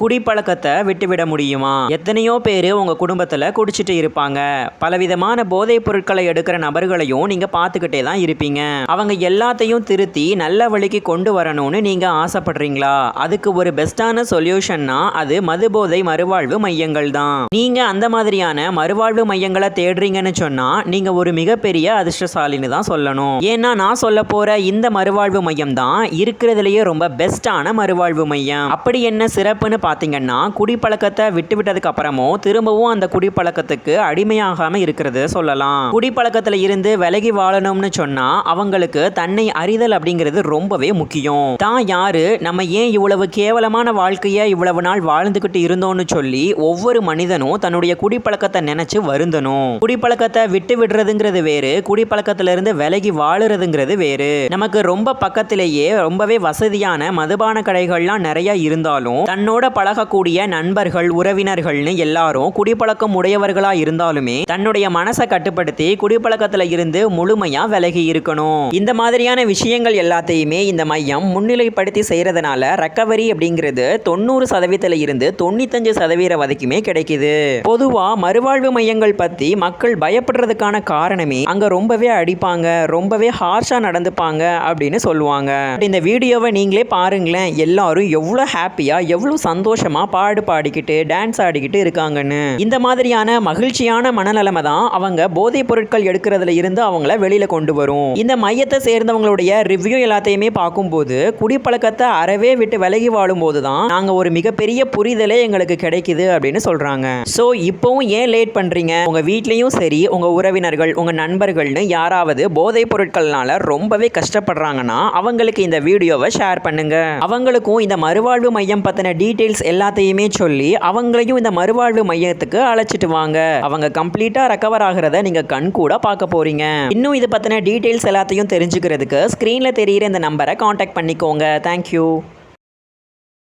குடிப்பழக்கத்தை விட்டுவிட முடியுமா? எத்தனையோ பேர் உங்க குடும்பத்துல குடிச்சிட்டு இருப்பாங்க. பலவிதமான போதைப் பொருட்களை எடுக்கிற நபர்களையும் நீங்க பார்த்துக்கிட்டே தான் இருப்பீங்க. அவங்க எல்லாத்தையும் திருத்தி நல்ல வழிக்கு கொண்டு வரணும்னு நீங்க ஆசைப்படுறீங்களா? அதுக்கு ஒரு பெஸ்டான சொல்யூஷன்னா அது மதுபோதை மறுவாழ்வு மையங்கள் தான். நீங்க அந்த மாதிரியான மறுவாழ்வு மையங்களை தேடுறீங்கன்னு சொன்னா நீங்க ஒரு மிகப்பெரிய அதிர்ஷ்டசாலின்னு தான் சொல்லணும். ஏன்னா நான் சொல்ல போற இந்த மறுவாழ்வு மையம் தான் இருக்கிறதுலயே ரொம்ப பெஸ்டான மறுவாழ்வு மையம். அப்படி என்ன சிறப்புன்னு பார்த்தீங்கன்னா, குடிப்பழக்கத்தை விட்டுவிட்டதுக்கு அப்புறமும் திரும்பவும் அந்த குடிப்பழக்கத்துக்கு அடிமையாகாம இருக்கிறது சொல்லலாம். குடிப்பழக்கத்துல இருந்து விலகி வாழணும்னு சொன்னா அவங்களுக்கு தன்னை அறிதல் அப்படிங்கிறது ரொம்பவே முக்கியம். தான் யாரு, நம்ம ஏன் இவ்வளவு கேவலமான வாழ்க்கையை இவ்வளவு நாள் வாழ்ந்துகிட்டு இருந்தோம்னு சொல்லி ஒவ்வொரு மனிதனும் தன்னுடைய குடிப்பழக்கத்தை நினைச்சு வருந்தணும். குடிப்பழக்கத்தை விட்டு விடுறதுங்கிறது வேறு, குடிப்பழக்கத்துல இருந்து விலகி வாழுறதுங்கிறது வேறு. நமக்கு ரொம்ப பக்கத்திலேயே ரொம்பவே வசதியான மதுபான கடைகள்லாம் நிறைய இருந்தாலும் தன்னோட பழகக்கூடிய நண்பர்கள் உறவினர்கள்னு எல்லாரும் குடிப்பழக்கம் உடையவர்களா இருந்தாலுமே தன்னுடைய மனசை கட்டுப்படுத்தி குடிப்பழக்கத்துல இருந்து முழுமையா விலகி இருக்கணும். இந்த மாதிரியான விஷயங்கள் எல்லாத்தையுமே இந்த மையம் முன்னிலைப்படுத்தி செய்யறதுனால ரெக்கவரி அப்படிங்கிறது 90% இருந்து 95% வரைக்குமே கிடைக்குது. பொதுவா மறுவாழ்வு மையங்கள் பத்தி மக்கள் பயப்படுறதுக்கான காரணமே அங்க ரொம்பவே அடிப்பாங்க, ரொம்பவே ஹார்ஷா நடந்துப்பாங்க அப்படின்னு சொல்லுவாங்க. இந்த வீடியோவை நீங்களே பாருங்களேன், எல்லாரும் எவ்வளவு ஹாப்பியா எவ்வளவு சந்தோஷமா பாடு பாடிக்கிட்டு டான்ஸ் ஆடிக்கிட்டு இருக்காங்கன்னு. இந்த மாதிரியான மகிழ்ச்சியான மனநலமை தான் அவங்க போதைப் பொருட்கள் எடுக்கிறதுல இருந்து அவங்கள வெளியில கொண்டு வரும். இந்த மையத்தை சேர்ந்தவங்களுடைய ரிவ்யூ எல்லாத்தையுமே பார்க்கும்போது குடிப்பழக்கத்தை அறவே விட்டு விலகி வாழும் போதுதான் நாங்க ஒரு மிகப்பெரிய புரிதலே எங்களுக்கு கிடைக்குது அப்படின்னு சொல்றாங்க. சோ இப்பவும் ஏன் லேட் பண்றீங்க? உங்க வீட்லயும் சரி, உங்க உறவினர்கள் உங்க நண்பர்கள்னு யாராவது போதைப் பொருட்கள்னால ரொம்பவே கஷ்டப்படுறாங்கன்னா அவங்களுக்கு இந்த வீடியோவை ஷேர் பண்ணுங்க. அவங்களுக்கும் இந்த மறுவாழ்வு மையம் பத்தின டீடைல்ஸ் எல்லாத்தையுமே சொல்லி அவங்களையும் இந்த மறுவாழ்வு மையத்துக்கு அழைச்சிட்டு வாங்க. அவங்க கம்ப்ளீட்டா ரெக்கவர் ஆகிறத நீங்க கண் கூட பார்க்க போறீங்க. இன்னும் இது பத்தின டீடைல்ஸ் எல்லாத்தையும் தெரிஞ்சுக்கிறதுக்கு ஸ்கிரீன்ல தெரியுற இந்த நம்பரை காண்டாக்ட் பண்ணிக்கோங்க. தேங்க்யூ.